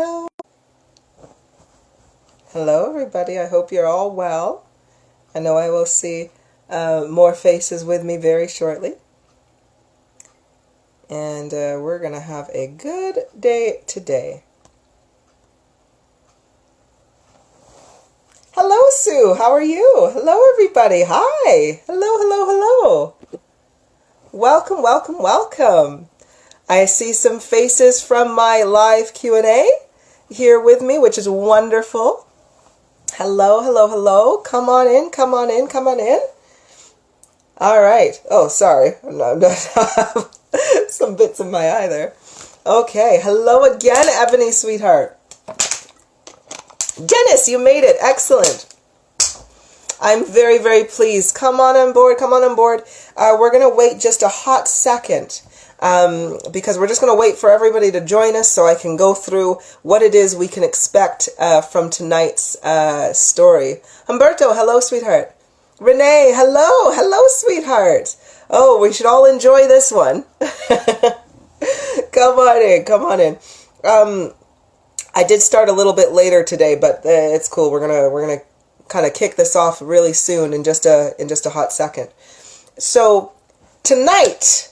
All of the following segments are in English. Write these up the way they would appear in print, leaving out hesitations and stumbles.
Hello. Hello, everybody. I hope you're all well. I know I will see more faces with me very shortly. And we're going to have a good day today. Hello, Sue. How are you? Hello, everybody. Hi. Hello, hello, hello. Welcome, welcome, welcome. I see some faces from my live Q&A here with me, which is wonderful. Hello, hello, hello. Come on in, come on in, come on in. All right. Oh, sorry. I'm not some bits in my eye there. Okay. Hello again, Ebony, sweetheart. Dennis, you made it. Excellent. I'm very, very pleased. Come on board. Come on board. We're going to wait just a hot second. Because we're just going to wait for everybody to join us so I can go through what it is we can expect from tonight's story. Humberto, hello, sweetheart. Renee, hello. Hello, sweetheart. Oh, we should all enjoy this one. Come on in. Come on in. I did start a little bit later today, but it's cool. We're gonna kind of kick this off really soon in just a hot second. So tonight,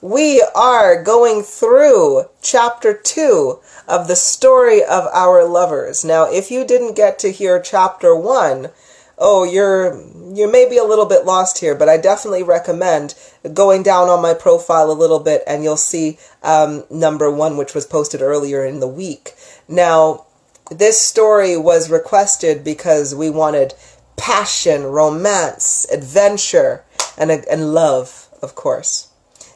we are going through chapter 2 of the story of our lovers. Now, if you didn't get to hear chapter 1, oh, you may be a little bit lost here, but I definitely recommend going down on my profile a little bit and you'll see number 1, which was posted earlier in the week. Now, this story was requested because we wanted passion, romance, adventure, and love, of course.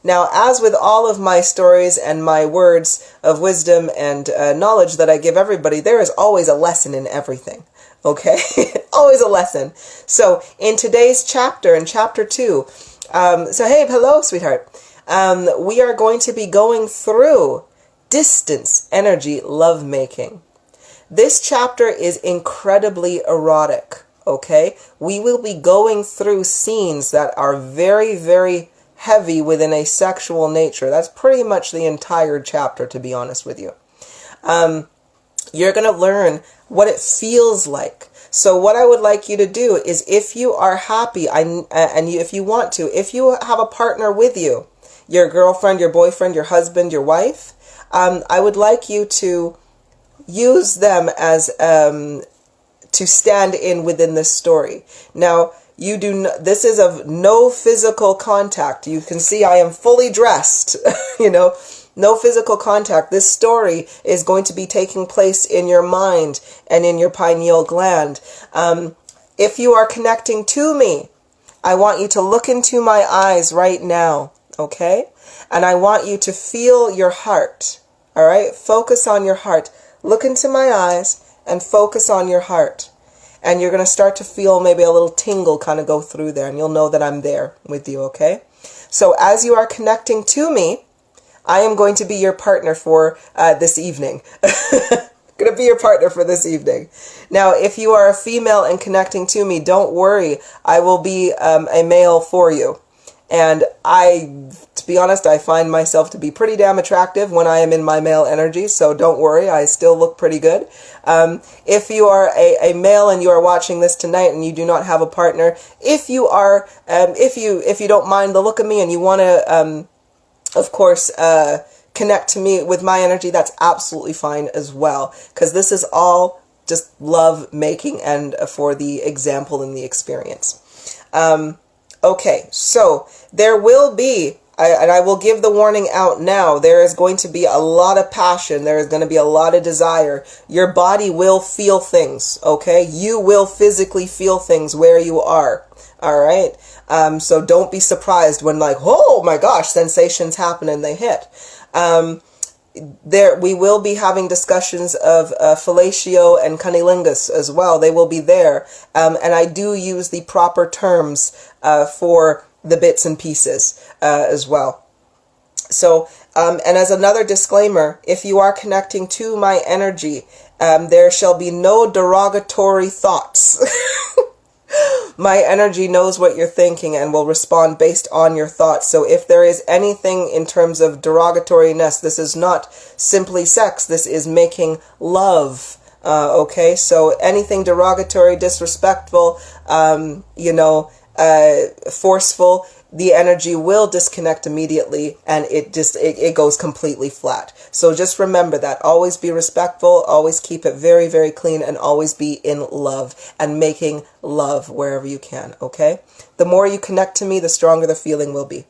Now, as with all of my stories and my words of wisdom and knowledge that I give everybody, there is always a lesson in everything, okay? Always a lesson. So, in today's chapter, in chapter 2, so hey, hello, sweetheart. We are going to be going through distance energy lovemaking. This chapter is incredibly erotic, okay? We will be going through scenes that are very, very heavy within a sexual nature. That's pretty much the entire chapter, to be honest with you. You're going to learn what it feels like. So what I would like you to do is, if you are happy if you want to, if you have a partner with you, your girlfriend, your boyfriend, your husband, your wife, I would like you to use them as to stand in within this story. Now, this is of no physical contact. You can see I am fully dressed, no physical contact. This story is going to be taking place in your mind and in your pineal gland. If you are connecting to me, I want you to look into my eyes right now, okay? And I want you to feel your heart, all right? Focus on your heart. Look into my eyes and focus on your heart. And you're going to start to feel maybe a little tingle kind of go through there. And you'll know that I'm there with you, okay? So as you are connecting to me, I am going to be your partner for this evening. Going to be your partner for this evening. Now, if you are a female and connecting to me, don't worry. I will be a male for you. And to be honest, I find myself to be pretty damn attractive when I am in my male energy, so don't worry, I still look pretty good. If you are a male and you are watching this tonight and you do not have a partner, if you are, if you don't mind the look of me and you want to, of course, connect to me with my energy, that's absolutely fine as well, because this is all just love making and for the example and the experience. Okay, so there will be, and I will give the warning out now, there is going to be a lot of passion. There is going to be a lot of desire. Your body will feel things, okay? You will physically feel things where you are, all right? So don't be surprised when, like, oh my gosh, sensations happen and they hit. We will be having discussions of fellatio and cunnilingus as well. They will be there. And I do use the proper terms for the bits and pieces as well. So, and as another disclaimer, if you are connecting to my energy, there shall be no derogatory thoughts. My energy knows what you're thinking and will respond based on your thoughts. So if there is anything in terms of derogatoriness, this is not simply sex. This is making love. Okay, so anything derogatory, disrespectful, forceful, the energy will disconnect immediately, and it goes completely flat. So just remember that. Always be respectful, always keep it very, very clean, and always be in love and making love wherever you can, okay? The more you connect to me, the stronger the feeling will be.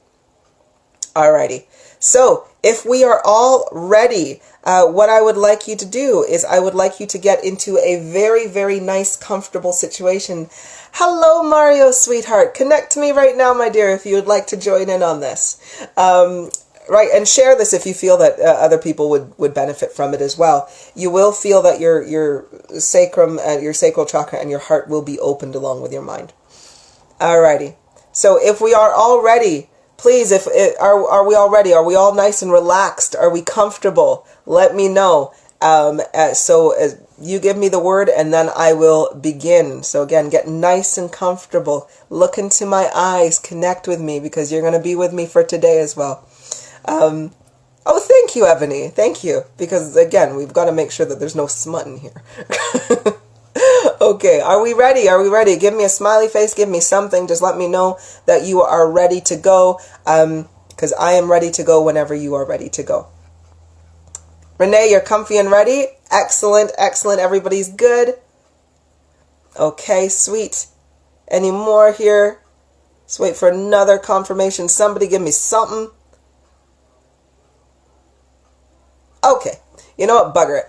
Alrighty. So if we are all ready, what I would like you to do is I would like you to get into a very, very nice, comfortable situation. Hello, Mario, sweetheart. Connect to me right now, my dear, if you would like to join in on this. Right, and share this if you feel that other people would benefit from it as well. You will feel that your sacrum, your sacral chakra, and your heart will be opened along with your mind. Alrighty. So if we are all ready, please, are we all ready? Are we all nice and relaxed? Are we comfortable? Let me know. You give me the word and then I will begin. So again, get nice and comfortable. Look into my eyes. Connect with me because you're going to be with me for today as well. Oh, thank you, Ebony. Thank you. Because again, we've got to make sure that there's no smut in here. Okay, are we ready? Are we ready? Give me a smiley face. Give me something. Just let me know that you are ready to go. Because I am ready to go whenever you are ready to go. Renee, you're comfy and ready? Excellent, excellent. Everybody's good? Okay, sweet. Any more here? Let's wait for another confirmation. Somebody give me something. Okay. You know what? Bugger it.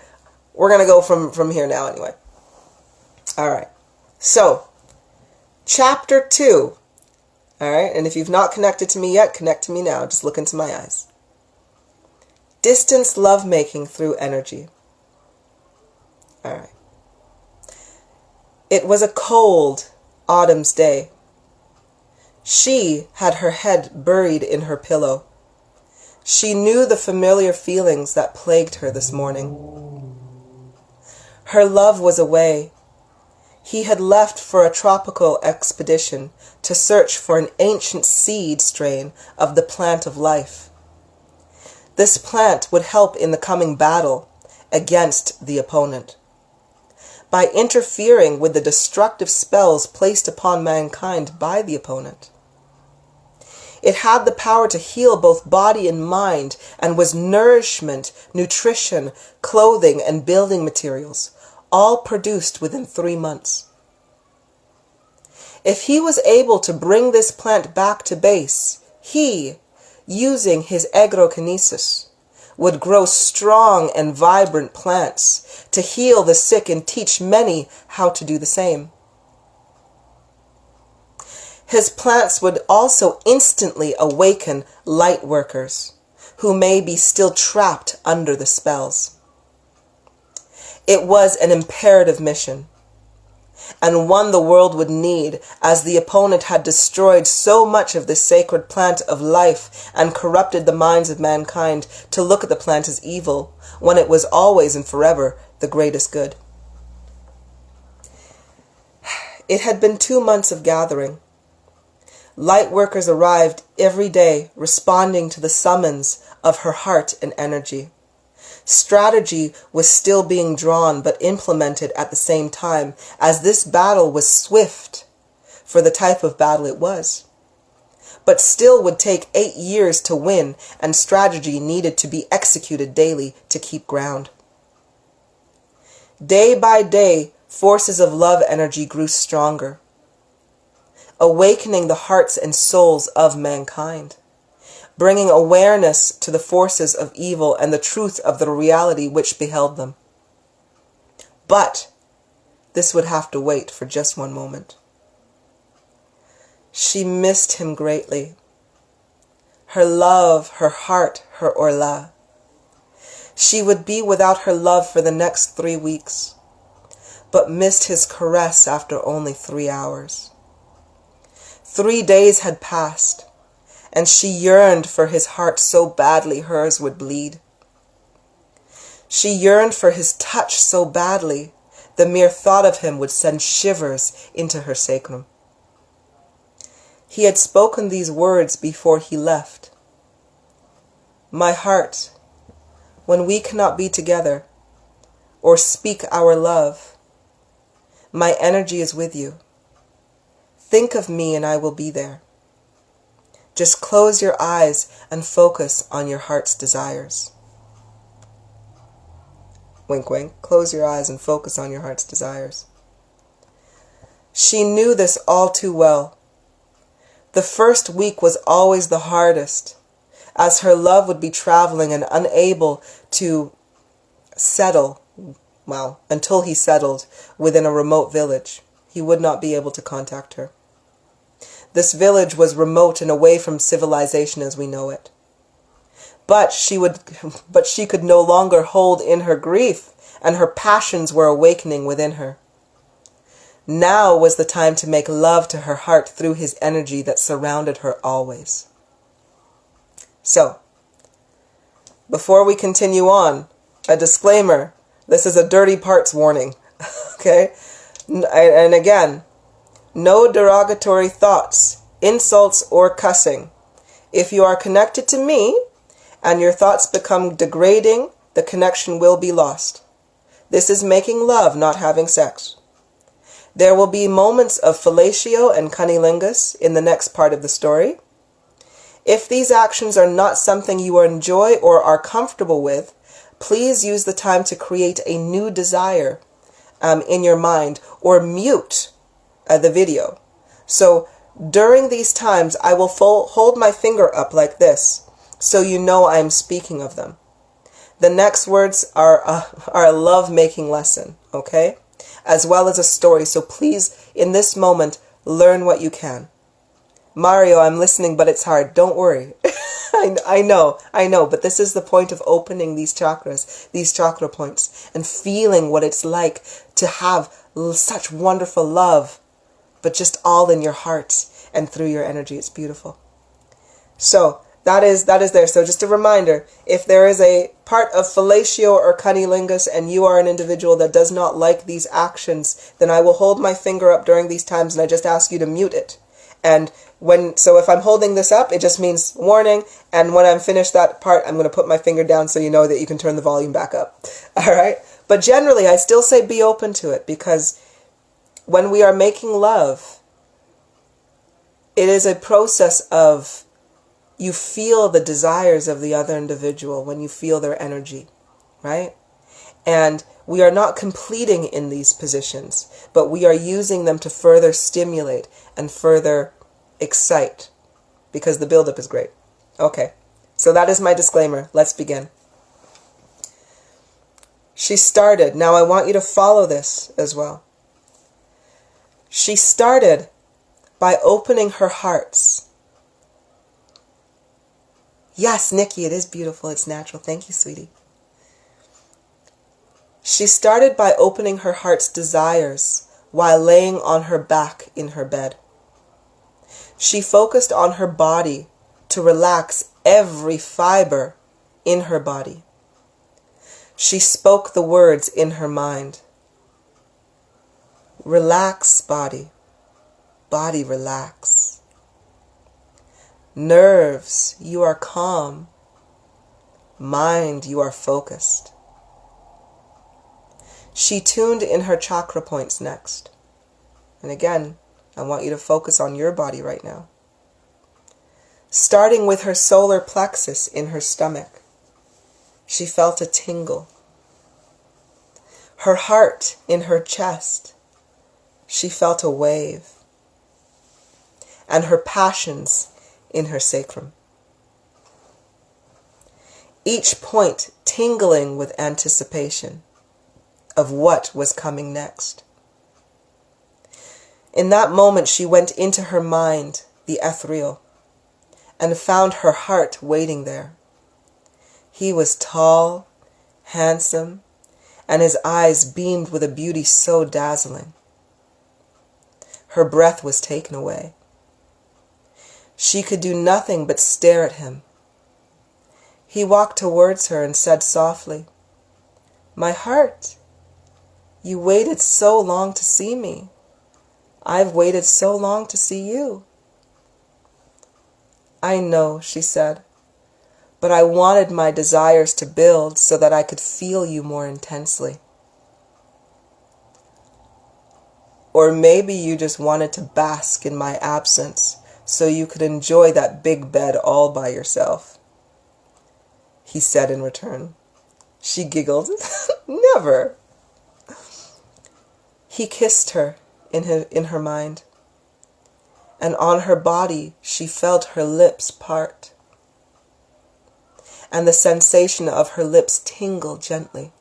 We're going to go from here now anyway. All right. So, chapter 2. All right. And if you've not connected to me yet, connect to me now. Just look into my eyes. Distance lovemaking through energy. All right. It was a cold autumn's day. She had her head buried in her pillow. She knew the familiar feelings that plagued her this morning. Her love was away. He had left for a tropical expedition to search for an ancient seed strain of the plant of life. This plant would help in the coming battle against the opponent. By interfering with the destructive spells placed upon mankind by the opponent. It had the power to heal both body and mind and was nourishment, nutrition, clothing, and building materials, all produced within 3 months. If he was able to bring this plant back to base, he, using his agrokinesis, would grow strong and vibrant plants to heal the sick and teach many how to do the same. His plants would also instantly awaken light workers who may be still trapped under the spells. It was an imperative mission, and one the world would need, as the opponent had destroyed so much of the sacred plant of life and corrupted the minds of mankind to look at the plant as evil, when it was always and forever the greatest good. It had been 2 months of gathering. Light workers arrived every day, responding to the summons of her heart and energy. Strategy was still being drawn but implemented at the same time, as this battle was swift for the type of battle it was, but still would take 8 years to win, and strategy needed to be executed daily to keep ground. Day by day, forces of love energy grew stronger, awakening the hearts and souls of mankind, bringing awareness to the forces of evil and the truth of the reality which beheld them. But this would have to wait for just one moment. She missed him greatly. Her love, her heart, her Orla. She would be without her love for the next 3 weeks, but missed his caress after only 3 hours. 3 days had passed, and she yearned for his heart so badly hers would bleed. She yearned for his touch so badly The mere thought of him would send shivers into her sacrum. He had spoken these words before he left. My heart, when we cannot be together or speak our love, my energy is with you. Think of me and I will be there. Just close your eyes and focus on your heart's desires. Wink, wink. Close your eyes and focus on your heart's desires. She knew this all too well. The first week was always the hardest, as her love would be traveling and unable to settle, well, until he settled within a remote village. He would not be able to contact her. This village was remote and away from civilization as we know it. But she could no longer hold in her grief, and her passions were awakening within her. Now was the time to make love to her heart through his energy that surrounded her always. So, before we continue on, a disclaimer. This is a dirty parts warning. Okay? And again, no derogatory thoughts, insults, or cussing. If you are connected to me, and your thoughts become degrading, the connection will be lost. This is making love, not having sex. There will be moments of fellatio and cunnilingus in the next part of the story. If these actions are not something you enjoy or are comfortable with, please use the time to create a new desire in your mind, or mute the video. So during these times, I will hold my finger up like this, so you know I'm speaking of them. The next words are a love-making lesson, okay? As well as a story. So please, in this moment, learn what you can. Mario, I'm listening, but it's hard. Don't worry. I know, but this is the point of opening these chakras, these chakra points, and feeling what it's like to have such wonderful love, but just all in your heart and through your energy. It's beautiful. So, that is there. So just a reminder, if there is a part of fellatio or cunnilingus and you are an individual that does not like these actions, then I will hold my finger up during these times and I just ask you to mute it. And so if I'm holding this up, it just means warning. And when I'm finished that part, I'm going to put my finger down so you know that you can turn the volume back up. All right. But generally, I still say be open to it, because when we are making love, it is a process of, you feel the desires of the other individual when you feel their energy, right? And we are not completing in these positions, but we are using them to further stimulate and further excite, because the buildup is great. Okay, so that is my disclaimer. Let's begin. She started. Now I want you to follow this as well. She started by opening her hearts. Yes, Nikki, it is beautiful. It's natural. Thank you, sweetie. She started by opening her heart's desires while laying on her back in her bed. She focused on her body to relax every fiber in her body. She spoke the words in her mind. Relax, body. Body, relax. Nerves, you are calm. Mind, you are focused. She tuned in her chakra points next. And again, I want you to focus on your body right now. Starting with her solar plexus in her stomach, she felt a tingle. Her heart in her chest, she felt a wave. And her passions in her sacrum. Each point tingling with anticipation of what was coming next. In that moment, she went into her mind, the ethereal, and found her heart waiting there. He was tall, handsome, and his eyes beamed with a beauty so dazzling. Her breath was taken away. She could do nothing but stare at him. He walked towards her and said softly, "My heart, You waited so long to see me. I've waited so long to see you. I know, she said, but I wanted my desires to build so that I could feel you more intensely. Or maybe you just wanted to bask in my absence so you could enjoy that big bed all by yourself, he said in return. She giggled. Never. He kissed her in her mind, and on her body she felt her lips part, and the sensation of her lips tingle gently.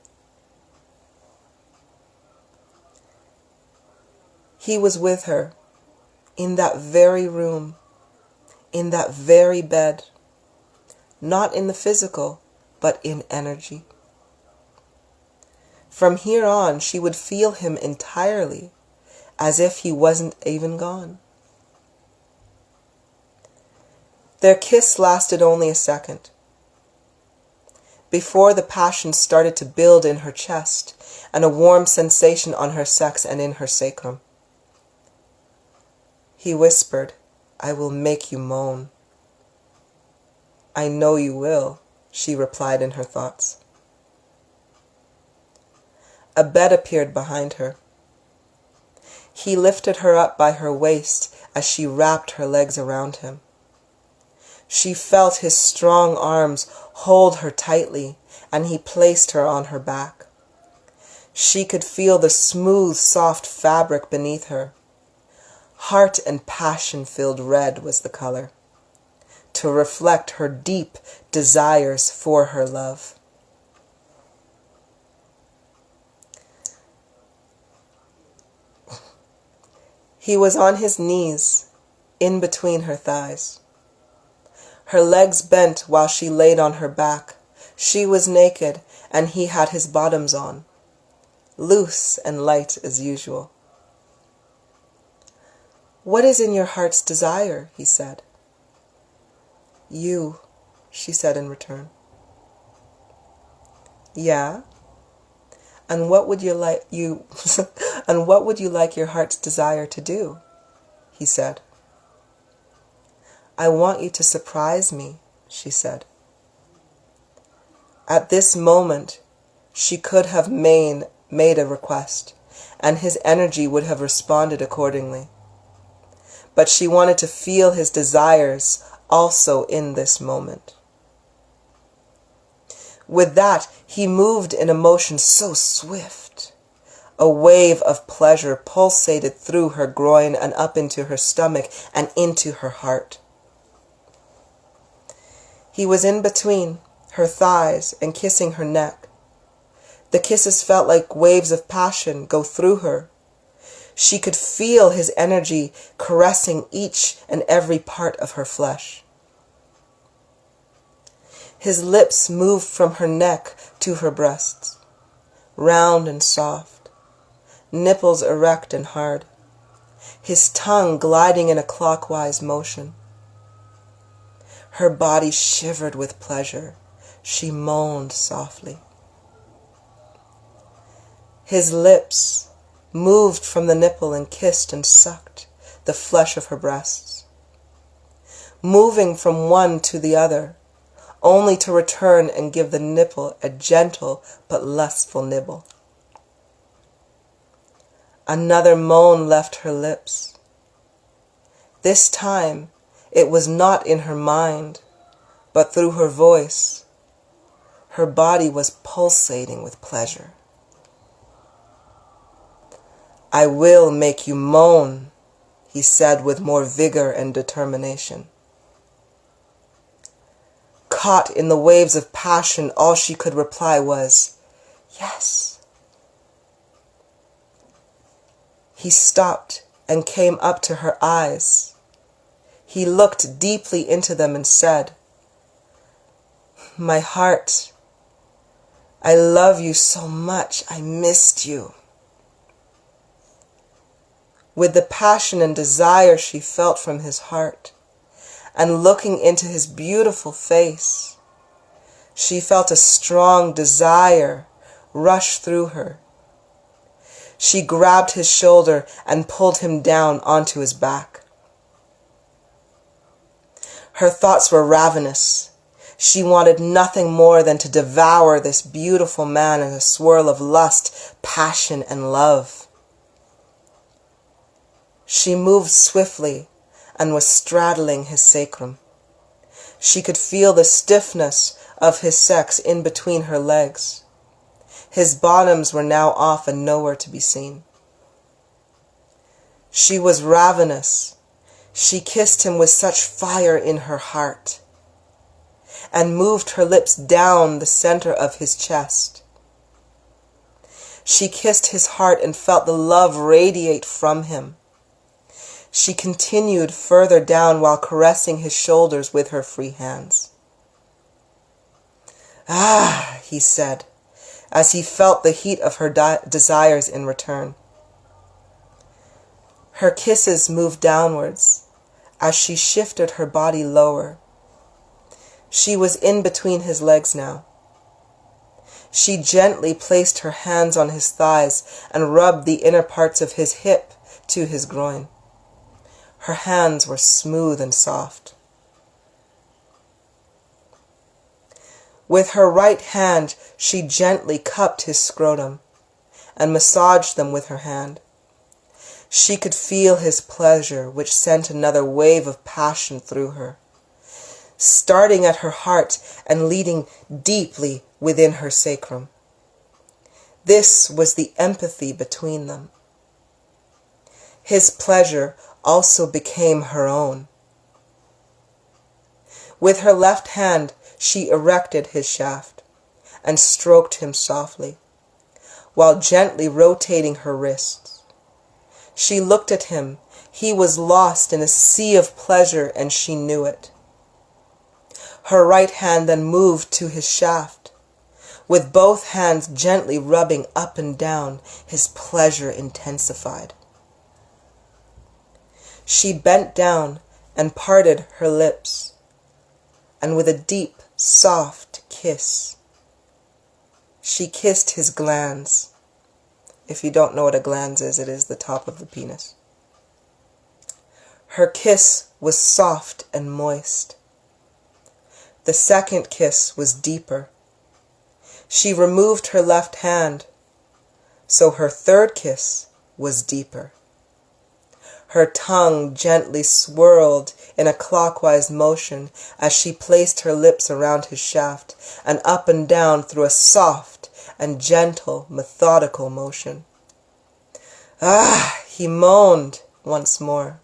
He was with her in that very room, in that very bed, not in the physical, but in energy. From here on, she would feel him entirely, as if he wasn't even gone. Their kiss lasted only a second, before the passion started to build in her chest and a warm sensation on her sex and in her sacrum. He whispered, I will make you moan. I know you will, she replied in her thoughts. A bed appeared behind her. He lifted her up by her waist as she wrapped her legs around him. She felt his strong arms hold her tightly, and he placed her on her back. She could feel the smooth, soft fabric beneath her. Heart and passion-filled red was the color, to reflect her deep desires for her love. He was on his knees, in between her thighs. Her legs bent while she laid on her back. She was naked, and he had his bottoms on, loose and light as usual. What is in your heart's desire? He said. You, she said in return. Yeah? And what would you like and what would you like your heart's desire to do? He said. I want you to surprise me, she said. At this moment, she could have made a request, and his energy would have responded accordingly. But she wanted to feel his desires also in this moment. With that, he moved in a motion so swift. A wave of pleasure pulsated through her groin and up into her stomach and into her heart. He was in between her thighs and kissing her neck. The kisses felt like waves of passion go through her. She could feel his energy caressing each and every part of her flesh. His lips moved from her neck to her breasts, round and soft, nipples erect and hard, his tongue gliding in a clockwise motion. Her body shivered with pleasure. She moaned softly. His lips moved from the nipple and kissed and sucked the flesh of her breasts, moving from one to the other, only to return and give the nipple a gentle but lustful nibble. Another moan left her lips. This time it was not in her mind, but through her voice. Her body was pulsating with pleasure. I will make you moan, he said with more vigor and determination. Caught in the waves of passion, all she could reply was, yes. He stopped and came up to her eyes. He looked deeply into them and said, my heart, I love you so much, I missed you. With the passion and desire she felt from his heart, and looking into his beautiful face, she felt a strong desire rush through her. She grabbed his shoulder and pulled him down onto his back. Her thoughts were ravenous. She wanted nothing more than to devour this beautiful man in a swirl of lust, passion, and love. She moved swiftly and was straddling his sacrum. She could feel the stiffness of his sex in between her legs. His bottoms were now off and nowhere to be seen. She was ravenous. She kissed him with such fire in her heart and moved her lips down the center of his chest. She kissed his heart and felt the love radiate from him. She continued further down while caressing his shoulders with her free hands. "Ah," he said, as he felt the heat of her desires in return. Her kisses moved downwards as she shifted her body lower. She was in between his legs now. She gently placed her hands on his thighs and rubbed the inner parts of his hip to his groin. Her hands were smooth and soft. With her right hand, she gently cupped his scrotum and massaged them with her hand. She could feel his pleasure, which sent another wave of passion through her, starting at her heart and leading deeply within her sacrum. This was the empathy between them. His pleasure also became her own. With her left hand, she erected his shaft and stroked him softly, while gently rotating her wrists. She looked at him. He was lost in a sea of pleasure, and she knew it. Her right hand then moved to his shaft. With both hands gently rubbing up and down, his pleasure intensified. She bent down and parted her lips, and with a deep, soft kiss, she kissed his glans. If you don't know what a glans is, it is the top of the penis. Her kiss was soft and moist. The second kiss was deeper. She removed her left hand, so her third kiss was deeper. Her tongue gently swirled in a clockwise motion as she placed her lips around his shaft and up and down through a soft and gentle, methodical motion. "Ah," he moaned once more.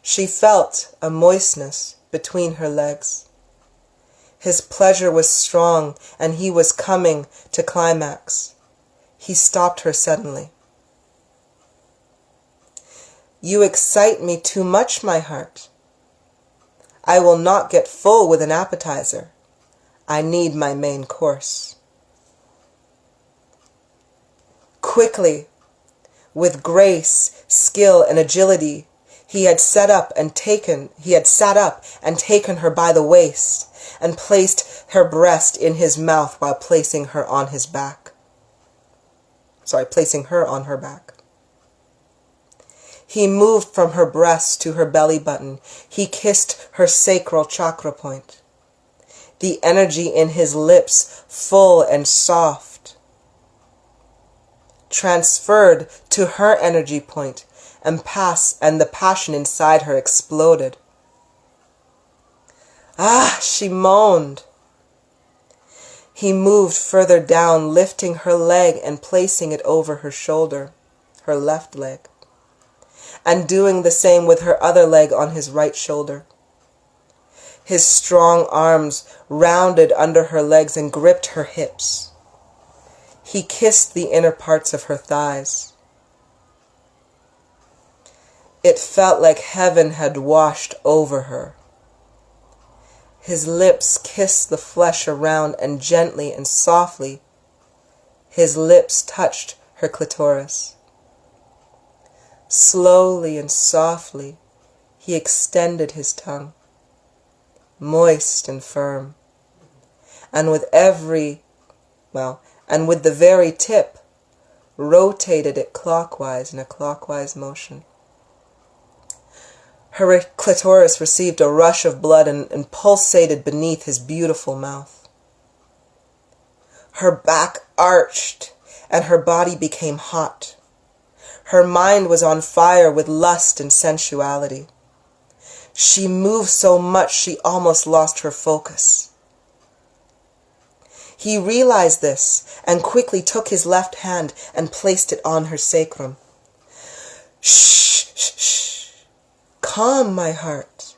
She felt a moistness between her legs. His pleasure was strong, and he was coming to climax. He stopped her suddenly. "You excite me too much, my heart. I will not get full with an appetizer. I need my main course." Quickly, with grace, skill, and agility, he had sat up and taken her by the waist and placed her breast in his mouth while placing her on her back. He moved from her breast to her belly button. He kissed her sacral chakra point. The energy in his lips, full and soft, transferred to her energy point, and the passion inside her exploded. "Ah," she moaned. He moved further down, lifting her leg and placing it over her shoulder, her left leg, and doing the same with her other leg on his right shoulder. His strong arms rounded under her legs and gripped her hips. He kissed the inner parts of her thighs. It felt like heaven had washed over her. His lips kissed the flesh around, and gently and softly, his lips touched her clitoris. Slowly and softly, he extended his tongue, moist and firm, and and with the very tip, rotated it clockwise in a clockwise motion. Her clitoris received a rush of blood and pulsated beneath his beautiful mouth. Her back arched, and her body became hot. Her mind was on fire with lust and sensuality. She moved so much she almost lost her focus. He realized this and quickly took his left hand and placed it on her sacrum. Shh, shh, shh. Calm, my heart.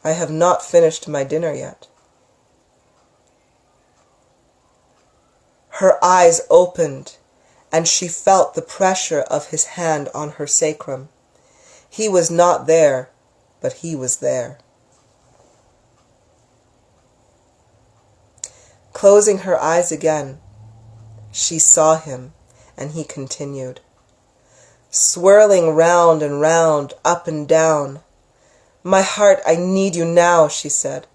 I have not finished my dinner yet. Her eyes opened, and she felt the pressure of his hand on her sacrum. He was not there, but he was there. Closing her eyes again, she saw him, and he continued, swirling round and round, up and down. My heart, I need you now, she said.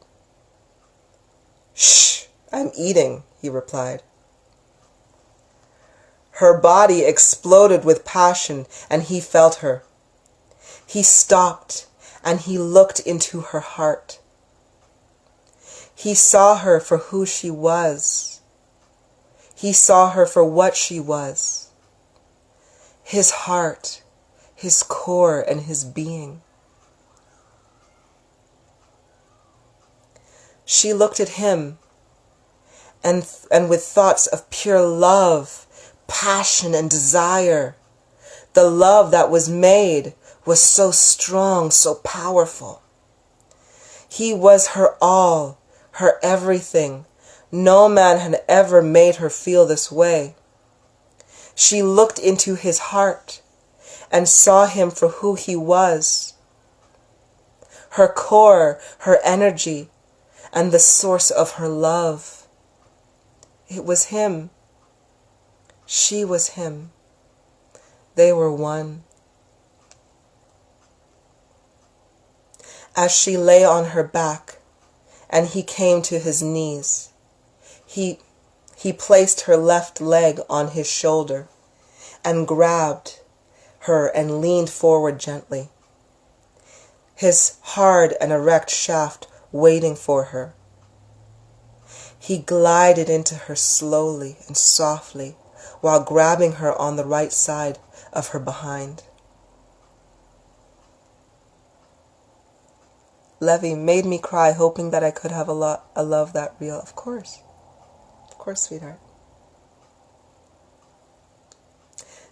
Shh, I'm eating, he replied. Her body exploded with passion, and he felt her. He stopped, and he looked into her heart. He saw her for who she was. He saw her for what she was. His heart, his core, and his being. She looked at him, and with thoughts of pure love, passion, and desire. The love that was made was so strong, so powerful. He was her all, her everything. No man had ever made her feel this way. She looked into his heart and saw him for who he was. Her core, her energy, and the source of her love. It was him. She was him. They were one. As she lay on her back, and he came to his knees, he placed her left leg on his shoulder and grabbed her and leaned forward gently, his hard and erect shaft waiting for her. He glided into her slowly and softly while grabbing her on the right side of her behind. Levy made me cry, hoping that I could have a love that real. Of course, sweetheart.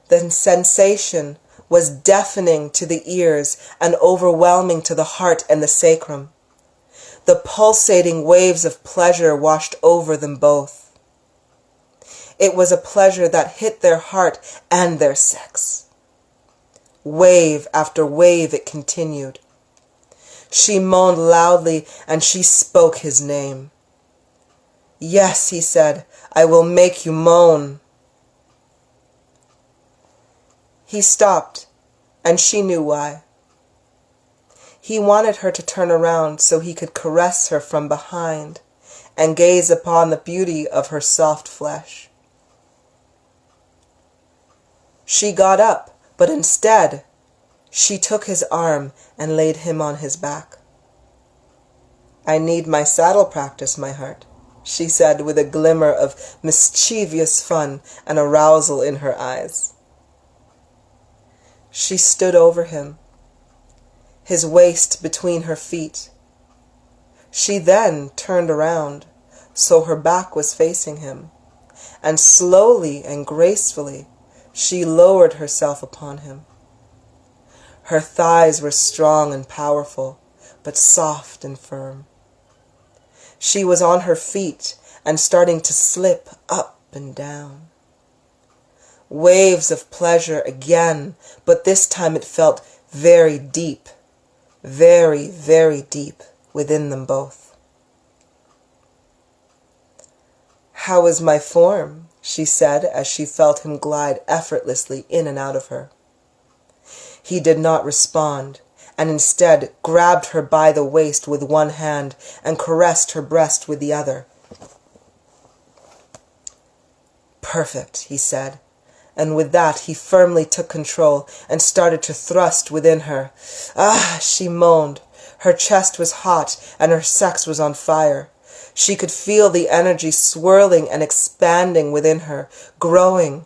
The sensation was deafening to the ears and overwhelming to the heart and the sacrum. The pulsating waves of pleasure washed over them both. It was a pleasure that hit their heart and their sex. Wave after wave it continued. She moaned loudly, and she spoke his name. Yes, he said, I will make you moan. He stopped, and she knew why. He wanted her to turn around so he could caress her from behind and gaze upon the beauty of her soft flesh. She got up, but instead, she took his arm and laid him on his back. I need my saddle practice, my heart, she said with a glimmer of mischievous fun and arousal in her eyes. She stood over him, his waist between her feet. She then turned around, so her back was facing him, and slowly and gracefully she lowered herself upon him. Her thighs were strong and powerful, but soft and firm. She was on her feet and starting to slip up and down. Waves of pleasure again, but this time it felt very deep, very, very deep within them both. How is my form? She said as she felt him glide effortlessly in and out of her. He did not respond, and instead grabbed her by the waist with one hand and caressed her breast with the other. Perfect, he said. And with that, he firmly took control and started to thrust within her. Ah, she moaned. Her chest was hot and her sex was on fire. She could feel the energy swirling and expanding within her, growing.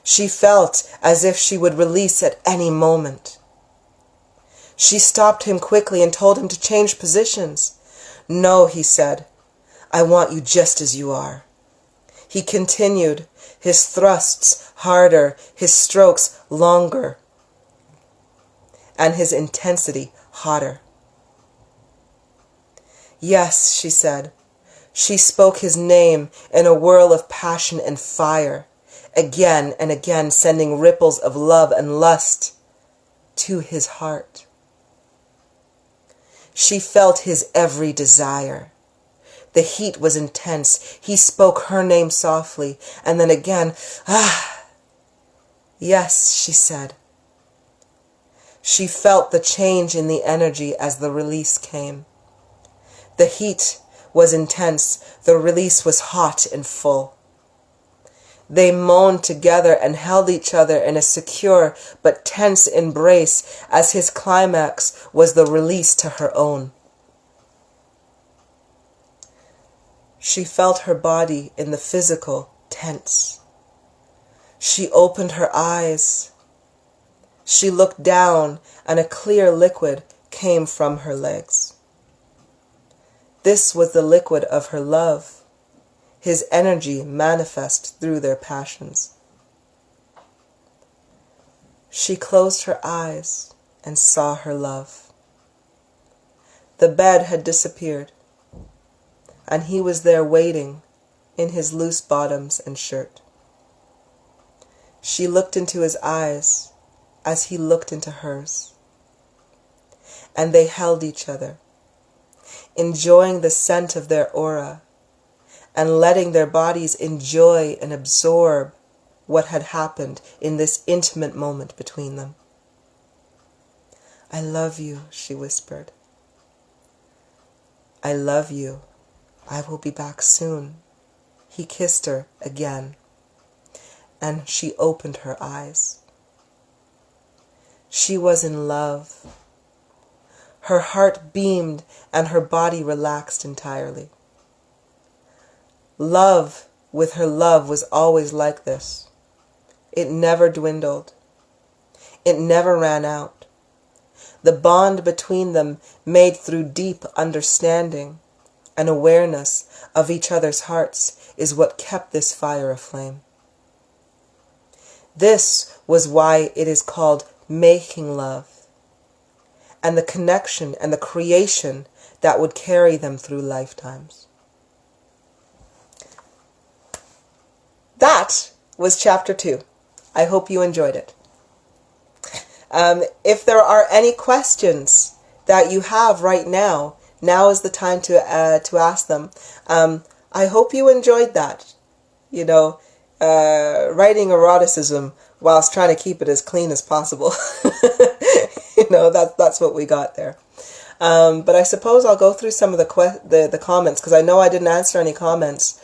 She felt as if she would release at any moment. She stopped him quickly and told him to change positions. No, he said. I want you just as you are. He continued, his thrusts harder, his strokes longer, and his intensity hotter. Yes, she said. She spoke his name in a whirl of passion and fire, again and again sending ripples of love and lust to his heart. She felt his every desire. The heat was intense. He spoke her name softly, and then again, ah. Yes, she said. She felt the change in the energy as the release came. The heat was intense. The release was hot and full. They moaned together and held each other in a secure but tense embrace as his climax was the release to her own. She felt her body in the physical tense. She opened her eyes. She looked down and a clear liquid came from her legs. This was the liquid of her love, his energy manifest through their passions. She closed her eyes and saw her love. The bed had disappeared, and he was there waiting in his loose bottoms and shirt. She looked into his eyes as he looked into hers, and they held each other, enjoying the scent of their aura and letting their bodies enjoy and absorb what had happened in this intimate moment between them. I love you, she whispered. I love you. I will be back soon. He kissed her again, and she opened her eyes. She was in love. Her heart beamed and her body relaxed entirely. Love with her love was always like this. It never dwindled. It never ran out. The bond between them made through deep understanding and awareness of each other's hearts is what kept this fire aflame. This was why it is called making love, and the connection and the creation that would carry them through lifetimes. That was chapter 2. I hope you enjoyed it. If there are any questions that you have right now, now is the time to ask them. I hope you enjoyed that. You know, writing eroticism whilst trying to keep it as clean as possible. You know, that's what we got there. But I suppose I'll go through some of the comments, because I know I didn't answer any comments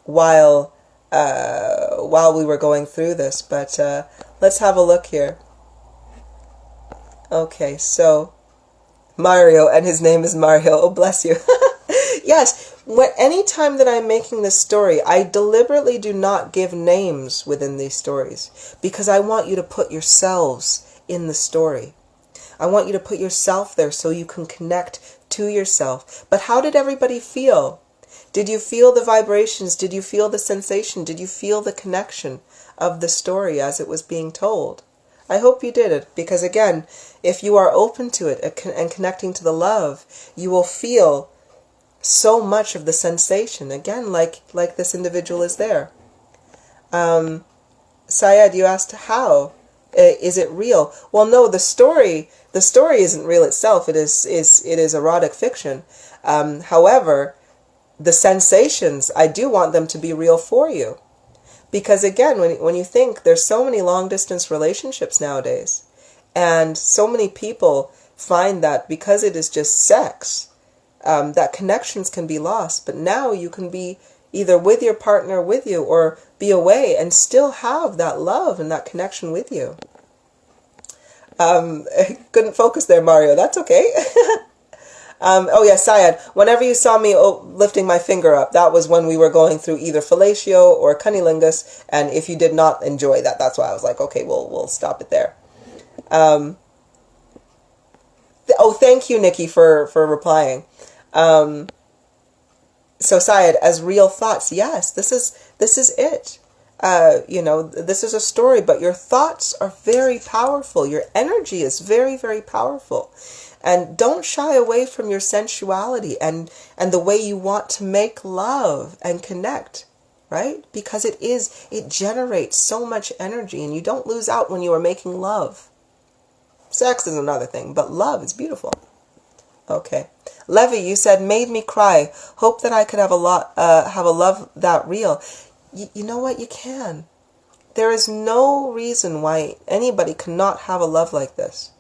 while we were going through this. But let's have a look here. Okay, so Mario, and his name is Mario. Oh, bless you. Yes, any time that I'm making this story, I deliberately do not give names within these stories, because I want you to put yourselves in the story. I want you to put yourself there so you can connect to yourself. But how did everybody feel? Did you feel the vibrations? Did you feel the sensation? Did you feel the connection of the story as it was being told? I hope you did it, because again, if you are open to it and connecting to the love, you will feel so much of the sensation, again, like this individual is there. Syed, you asked how. Is it real? Well, no, the story isn't real itself. It is erotic fiction. However, the sensations, I do want them to be real for you. Because again, when you think, there's so many long-distance relationships nowadays, and so many people find that because it is just sex, that connections can be lost. But now you can be either with your partner with you, or be away and still have that love and that connection with you. Couldn't focus there, Mario. That's okay. Oh yeah, Syed, whenever you saw me lifting my finger up, that was when we were going through either fellatio or cunnilingus, and if you did not enjoy that, that's why I was like, okay, we'll stop it there. Oh, thank you, Nikki, for replying. So Syed, as real thoughts, yes, this is it. This is a story, but your thoughts are very powerful. Your energy is very, very powerful. And don't shy away from your sensuality and the way you want to make love and connect, right? Because it generates so much energy, and you don't lose out when you are making love. Sex is another thing, but love is beautiful. Okay. Levy, you said, made me cry. Hope that I could have a love that real. You know what? You can. There is no reason why anybody cannot have a love like this.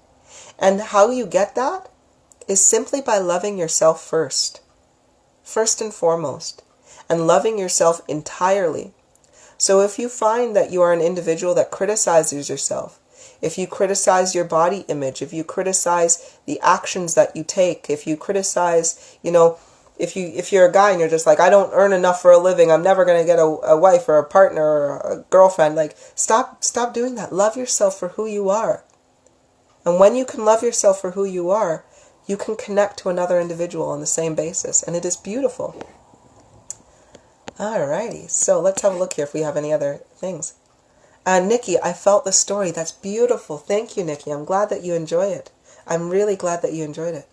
And how you get that is simply by loving yourself first and foremost, and loving yourself entirely. So if you find that you are an individual that criticizes yourself, if you criticize your body image, if you criticize the actions that you take, if you criticize, if you're a guy and you're just like, I don't earn enough for a living, I'm never going to get a wife or a partner or a girlfriend, like, stop doing that. Love yourself for who you are. And when you can love yourself for who you are, you can connect to another individual on the same basis. And it is beautiful. Alrighty, so let's have a look here if we have any other things. Nikki, I felt the story. That's beautiful. Thank you, Nikki. I'm glad that you enjoy it. I'm really glad that you enjoyed it.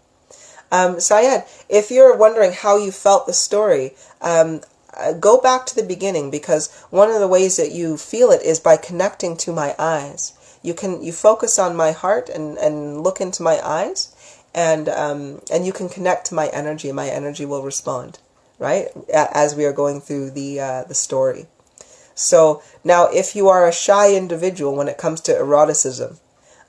Syed, if you're wondering how you felt the story, go back to the beginning, because one of the ways that you feel it is by connecting to my eyes. You focus on my heart and look into my eyes, and you can connect to my energy. My energy will respond, right, as we are going through the story. So now, if you are a shy individual when it comes to eroticism,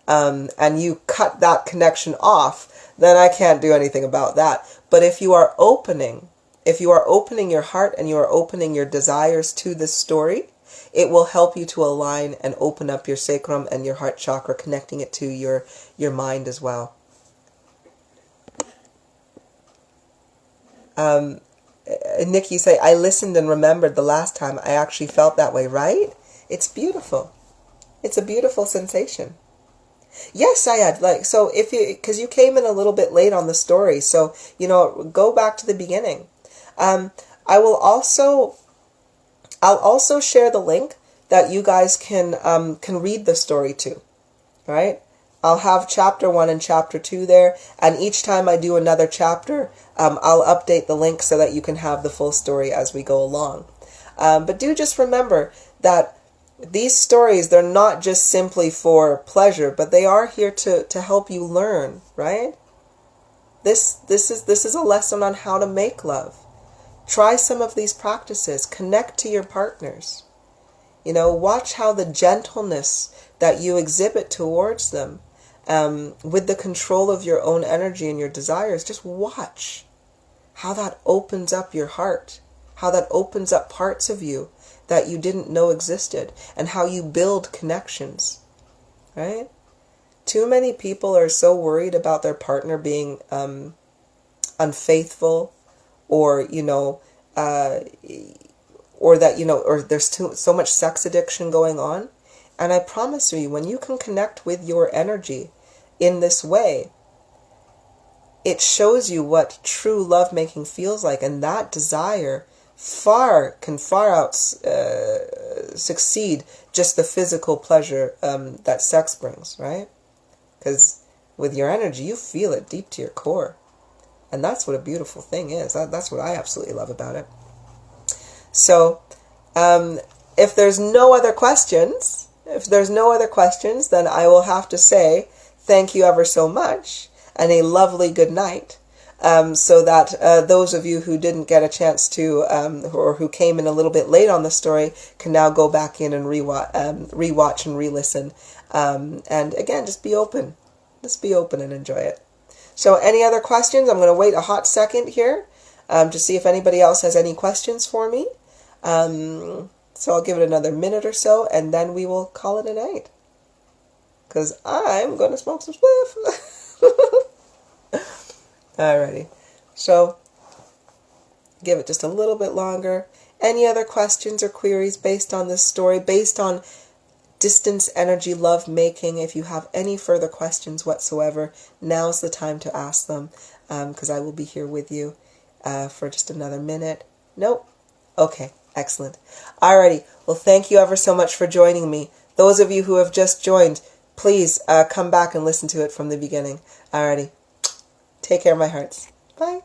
and you cut that connection off, then I can't do anything about that. But if you are opening your heart and you are opening your desires to this story, it will help you to align and open up your sacrum and your heart chakra, connecting it to your mind as well. Nick, you say, I listened and remembered the last time I actually felt that way, right? It's beautiful. It's a beautiful sensation. Yes, Syed, because you came in a little bit late on the story, so, go back to the beginning. I'll also share the link that you guys can read the story to, right? I'll have chapter 1 and chapter 2 there, and each time I do another chapter, I'll update the link so that you can have the full story as we go along. But do just remember that these stories, they're not just simply for pleasure, but they are here to help you learn, right? This is a lesson on how to make love. Try some of these practices. Connect to your partners. Watch how the gentleness that you exhibit towards them, with the control of your own energy and your desires, just watch how that opens up your heart, how that opens up parts of you that you didn't know existed, and how you build connections, right? Too many people are so worried about their partner being unfaithful, or or there's so much sex addiction going on. And I promise you, when you can connect with your energy in this way, it shows you what true lovemaking feels like, and that desire can far out succeed just the physical pleasure that sex brings, right? Because with your energy, you feel it deep to your core. And that's what a beautiful thing is. That's what I absolutely love about it. So, if there's no other questions, then I will have to say thank you ever so much, and a lovely good night. So that those of you who didn't get a chance to, or who came in a little bit late on the story, can now go back in and rewatch and re-listen. And again, just be open. Just be open and enjoy it. So any other questions? I'm going to wait a hot second here to see if anybody else has any questions for me. So I'll give it another minute or so, and then we will call it a night. Because I'm going to smoke some spliff. Alrighty. So, give it just a little bit longer. Any other questions or queries based on this story, based on distance energy love making? If you have any further questions whatsoever, now's the time to ask them, because I will be here with you for just another minute. Nope? Okay, excellent. Alrighty, well, thank you ever so much for joining me. Those of you who have just joined, please come back and listen to it from the beginning. Alrighty, take care, my hearts. Bye.